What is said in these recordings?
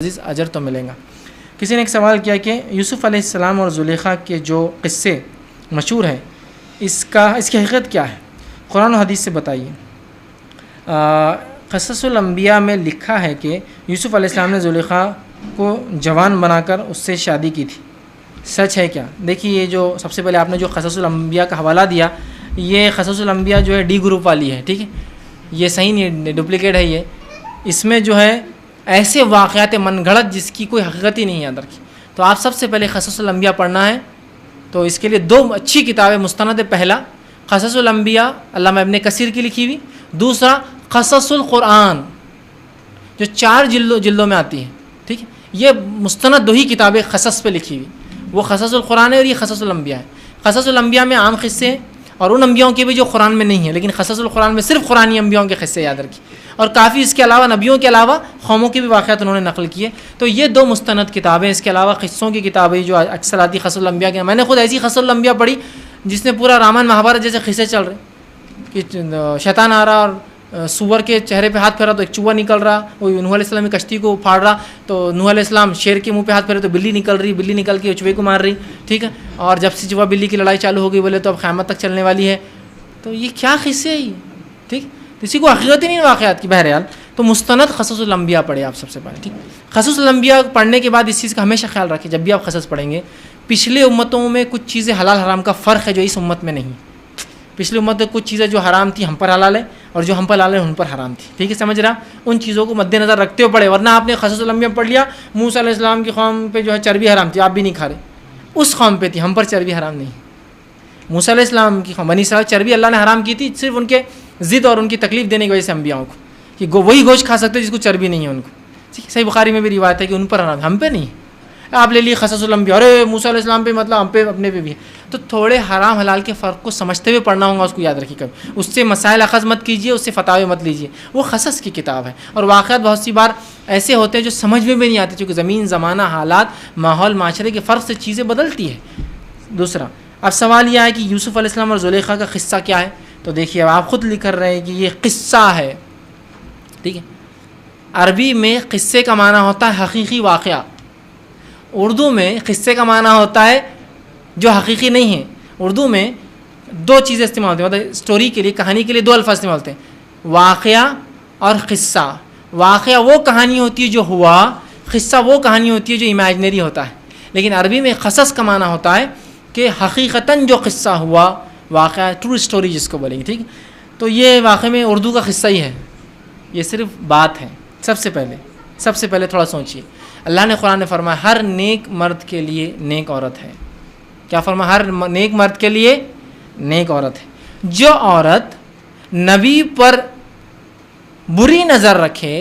عزیز اجر تو ملے گا۔ کسی نے ایک سوال کیا کہ یوسف علیہ السلام اور زلیخا کے جو قصے مشہور ہیں اس کی حقیقت کیا ہے؟ قرآن و حدیث سے بتائیے۔ قصص الانبیاء میں لکھا ہے کہ یوسف علیہ السلام نے زلیخا کو جوان بنا کر اس سے شادی کی تھی، سچ ہے کیا؟ دیکھیے، یہ جو سب سے پہلے آپ نے جو قصص الانبیاء کا حوالہ دیا، یہ قصص الانبیاء جو ہے ڈی گروپ والی ہے، ٹھیک ہے، یہ صحیح نہیں، ڈپلیکیٹ ہے یہ۔ اس میں جو ہے ایسے واقعات من گھڑت جس کی کوئی حقیقت ہی نہیں یاد رکھی۔ تو آپ سب سے پہلے قصص الانبیاء پڑھنا ہے، تو اس کے لیے دو اچھی کتابیں مستند۔ پہلا قصص الانبیاء علامہ ابن کثیر کی لکھی ہوئی، دوسرا قصص القرآن جو 4 جلدوں میں آتی ہے، ٹھیک ہے۔ یہ مستند دو ہی کتابیں قصص پہ لکھی ہوئی، وہ قصص القرآن ہے اور یہ قصص الانبیاء ہے۔ قصص الانبیاء میں عام قصے ہیں اور ان انبیاؤں کے بھی جو قرآن میں نہیں ہیں، لیکن قصص القرآن میں صرف قرآنی انبیاؤں کے قصے یاد رکھی، اور کافی اس کے علاوہ نبیوں کے علاوہ قوموں کے بھی واقعات انہوں نے نقل کیے۔ تو یہ دو مستند کتابیں، اس کے علاوہ قصوں کی کتابیں جو اکثر آتی قصص الانبیاء کے۔ میں نے خود ایسی قصص الانبیاء پڑھی جس میں پورا رامائن مہابھارت جیسے قصے چل رہے کہ شیطان آ رہا اور سور کے چہرے پہ ہاتھ پھیرا تو ایک چوہا نکل رہا، وہ نوح علیہ السلام کی کشتی کو پھاڑ رہا، تو نوح علیہ السلام شیر کے منہ پہ ہاتھ پھیرے تو بلی نکل رہی، بلی نکل کے چوہے کو مار رہی، ٹھیک ہے۔ اور جب سے چوہا بلی کی لڑائی چالو ہو گئی، بولے تو اب قیامت تک چلنے والی ہے۔ تو یہ کیا قصے ہے یہ، ٹھیک، کسی کو حقیقت ہی نہیں واقعات کی۔ بہرحال تو مستند قصص الانبیاء پڑھے آپ سب سے پہلے، ٹھیک۔ قصص الانبیاء پڑھنے کے بعد اس چیز کا ہمیشہ خیال رکھیں جب بھی آپ قصص پڑھیں گے، پچھلے امتوں میں کچھ چیزیں حلال حرام کا فرق ہے جو اس امت میں نہیں۔ پچھلی امت میں کچھ چیزیں جو حرام تھی ہم پر حلال ہے، اور جو ہم پر حلال ہے ان پر حرام تھی، ٹھیک ہے، سمجھ رہا؟ ان چیزوں کو مد نظر رکھتے ہوئے پڑھے، ورنہ آپ نے قصص الانبیاء پڑھ لیا، موسیٰ علیہ السلام کی قوم پہ جو ہے چربی حرام تھی، آپ بھی نہیں کھا رہے، اس قوم پہ تھی، ہم پر چربی حرام نہیں۔ موسیٰ علیہ السلام کی قوم بنی اسرائیل چربی اللہ نے حرام کی تھی، صرف ان کے ضد اور ان کی تکلیف دینے کی وجہ سے انبیاءوں کو، کہ وہی گوشت کھا سکتے جس کو چربی نہیں ہے ان کو، ٹھیک ہے۔ صحیح بخاری میں بھی روایت ہے کہ ان پر حرام، ہم پہ نہیں۔ آپ لے لیے قصص الانبیاء، ارے موسیٰ علیہ السلام پہ مطلب ہم پہ اپنے پہ بھی ہے۔ تو تھوڑے حرام حلال کے فرق کو سمجھتے ہوئے پڑھنا ہوگا، اس کو یاد رکھیے کبھی، اس سے مسائل اخذ مت کیجیے، اس سے فتاوی مت لیجیے۔ وہ قصص کی کتاب ہے، اور واقعات بہت سی بار ایسے ہوتے ہیں جو سمجھ میں بھی نہیں آتے، چونکہ زمین زمانہ حالات ماحول معاشرے کے فرق سے چیزیں بدلتی ہے۔ دوسرا، اب سوال یہ ہے کہ یوسف علیہ السلام اور زلیخا کا قصہ کیا ہے؟ تو دیکھیے، اب آپ خود لکھ کر رہے ہیں کہ یہ قصہ ہے، ٹھیک ہے۔ عربی میں قصے کا معنی ہوتا ہے حقیقی واقعہ، اردو میں قصے کا معنی ہوتا ہے جو حقیقی نہیں ہے۔ اردو میں دو چیزیں استعمال ہوتی ہیں، مطلب اسٹوری کے لیے، کہانی کے لیے دو الفاظ استعمال ہوتے ہیں، واقعہ اور قصہ۔ واقعہ وہ کہانی ہوتی ہے جو ہوا، قصہ وہ کہانی ہوتی ہے جو امیجنری ہوتا ہے۔ لیکن عربی میں قصص کا معنی ہوتا ہے کہ حقیقتاً جو قصہ ہوا، واقعہ، ٹرو اسٹوری جس کو بولیں گے، ٹھیک۔ تو یہ واقعی میں اردو کا قصہ ہی ہے، یہ صرف بات ہے۔ سب سے پہلے تھوڑا سوچیے، اللہ نے قرآن میں فرمایا ہر نیک مرد کے لیے نیک عورت ہے۔ کیا فرمایا؟ ہر نیک مرد کے لیے نیک عورت ہے۔ جو عورت نبی پر بری نظر رکھے،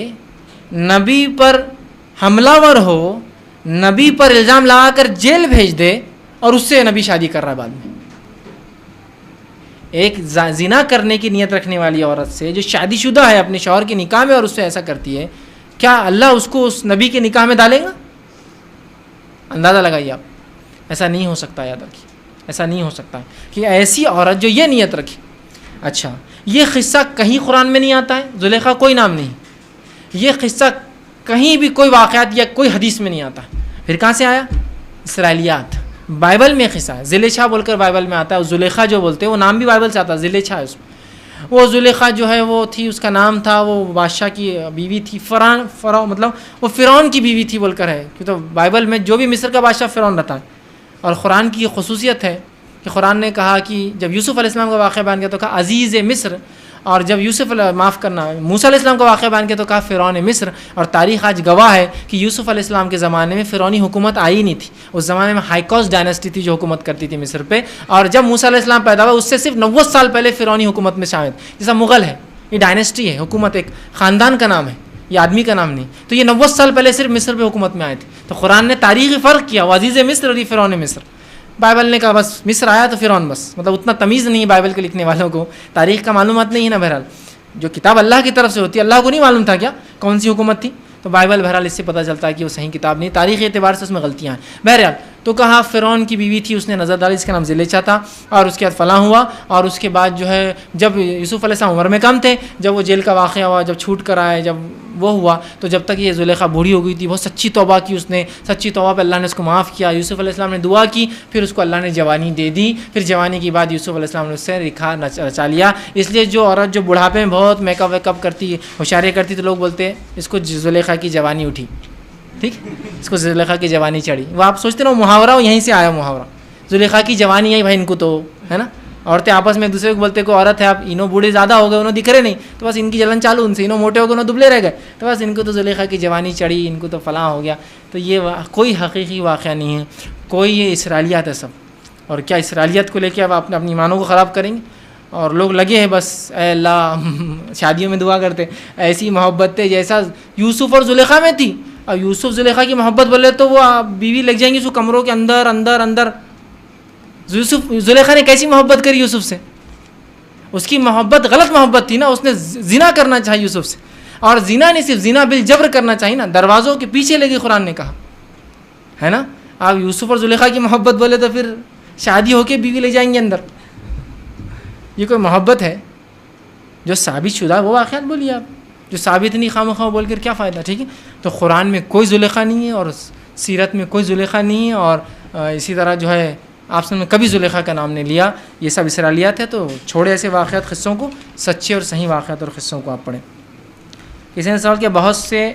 نبی پر حملہ ور ہو، نبی پر الزام لگا کر جیل بھیج دے، اور اس سے نبی شادی کر رہا ہے بعد میں، ایک زنا کرنے کی نیت رکھنے والی عورت سے جو شادی شدہ ہے اپنے شوہر کے نکاح میں، اور اس سے ایسا کرتی ہے، کیا اللہ اس کو اس نبی کے نکاح میں ڈالے گا؟ اندازہ لگائیے آپ۔ ایسا نہیں ہو سکتا، یاد رکھیے، ایسا نہیں ہو سکتا کہ ایسی عورت جو یہ نیت رکھے۔ اچھا، یہ قصہ کہیں قرآن میں نہیں آتا ہے، زلیخا کوئی نام نہیں، یہ قصہ کہیں بھی کوئی واقعات یا کوئی حدیث میں نہیں آتا، پھر کہاں سے آیا؟ اسرائیلیات، بائبل میں قصہ ہے، زلیخا بول کر بائبل میں آتا ہے، زلیخا جو بولتے ہیں وہ نام بھی بائبل سے آتا ہے، زلیخا ہے اس میں۔ وہ زلیخا جو ہے وہ تھی، اس کا نام تھا، وہ بادشاہ کی بیوی تھی، مطلب وہ فرعون کی بیوی تھی بول کر ہے، کہ تو بائبل میں جو بھی مصر کا بادشاہ فرعون رہتا ہے۔ اور قرآن کی یہ خصوصیت ہے کہ قرآن نے کہا کہ جب یوسف علیہ السلام کا واقعہ بیان کیا تو کہا عزیز مصر، اور جب موسیٰ علیہ السلام کا واقعہ بیان کیا تو کہا فرعون مصر۔ اور تاریخ آج گواہ ہے کہ یوسف علیہ السلام کے زمانے میں فرعونی حکومت آئی نہیں تھی، اس زمانے میں ہائیکوس ڈائنسٹی تھی جو حکومت کرتی تھی مصر پہ، اور جب موسیٰ علیہ السلام پیدا ہوا اس سے صرف 90 سال پہلے فرعونی حکومت میں شامل، جیسا مغل ہے، یہ ڈائنسٹی ہے، حکومت ایک خاندان کا نام ہے، یہ آدمی کا نام نہیں۔ تو یہ 90 سال پہلے صرف مصر پہ حکومت میں آئے تھے۔ تو قرآن نے تاریخی فرق کیا، وہ عزیز مصر اور یہ فرعون مصر۔ بائبل نے کہا بس مصر آیا تو فرعون، بس مطلب اتنا تمیز نہیں ہے بائبل کے لکھنے والوں کو، تاریخ کا معلومات نہیں ہے نا۔ بہرحال جو کتاب اللہ کی طرف سے ہوتی ہے، اللہ کو نہیں معلوم تھا کیا کون سی حکومت تھی، تو بائبل بہرحال اس سے پتہ چلتا ہے کہ وہ صحیح کتاب نہیں، تاریخی اعتبار سے اس میں غلطیاں ہیں۔ بہرحال تو کہا فرعون کی بیوی تھی, اس نے نظر ڈالی, اس کا نام زلیخا تھا, اور اس کے بعد فلاں ہوا. اور اس کے بعد جو ہے جب یوسف علیہ السلام عمر میں کم تھے, جب وہ جیل کا واقعہ ہوا, جب چھوٹ کر آئے, جب وہ ہوا, تو جب تک یہ زلیخا بوڑھی ہو گئی تھی, بہت سچی توبہ کی اس نے, سچی توبہ پہ اللہ نے اس کو معاف کیا. یوسف علیہ السلام نے دعا کی, پھر اس کو اللہ نے جوانی دے دی. پھر جوانی کے بعد یوسف علیہ السلام نے اس سے نکاح رچا لیا. اس لیے جو عورت جو بڑھاپے میں بہت میک اپ ویک اپ کرتی, ہوشیاری کرتی, تو لوگ بولتے ہیں اس کو زلیخا کی جوانی اٹھی, ٹھیک, اس کو زلیخا کی جوانی چڑھی. وہ آپ سوچتے نا محاورہ ہو, یہیں سے آیا محاورہ, زلیخا کی جوانی ہے بھائی, ان کو تو ہے نا. عورتیں آپس میں ایک دوسرے کو بولتے کوئی عورت ہے, آپ انہوں بوڑھے زیادہ ہو گئے, انہوں دکھ رہے نہیں, تو بس ان کی جلن چالو ان سے, انہوں موٹے ہو گئے, انہوں دبلے رہ گئے, تو بس ان کو تو زلیخا کی جوانی چڑھی, ان کو تو فلاں ہو گیا. تو یہ کوئی حقیقی واقعہ نہیں ہے, کوئی یہ اسرائیلیات ہے سب. اور کیا اسرائیلیت کو لے کے اب آپ اپنی ایمانوں کو خراب کریں گے؟ اور لوگ لگے ہیں بس اے اللہ شادیوں میں دعا کرتے ایسی محبت تھے جیسا یوسف اور زلیخا میں تھی. اور یوسف زلیخا کی محبت بولے تو وہ بیوی لگ جائیں گی اس کو کمروں کے اندر اندر اندر. یوسف زلیخا نے کیسی محبت کری یوسف سے؟ اس کی محبت غلط محبت تھی نا, اس نے زنا کرنا چاہی یوسف سے, اور زنا نہیں صرف زنا بالجبر کرنا چاہیے نا, دروازوں کے پیچھے لگی قرآن نے کہا ہے نا. آپ یوسف اور زلیخا کی محبت بولے تو پھر شادی ہو کے بیوی لے جائیں گے اندر, یہ کوئی محبت ہے؟ جو ثابت شدہ وہ واقعات بولیے آپ, جو ثابت نہیں خواہ بول کر کیا فائدہ, ٹھیک ہے. تو قرآن میں کوئی زلیخا نہیں ہے, اور سیرت میں کوئی زلیخا نہیں ہے, اور اسی طرح جو ہے آپ نے کبھی زلیخا کا نام نہیں لیا. یہ سب اسرائیلیات ہے, تو چھوڑے ایسے واقعات قصوں کو, سچے اور صحیح واقعات اور قصوں کو آپ پڑھیں. کسی نے سوال کیا بہت سے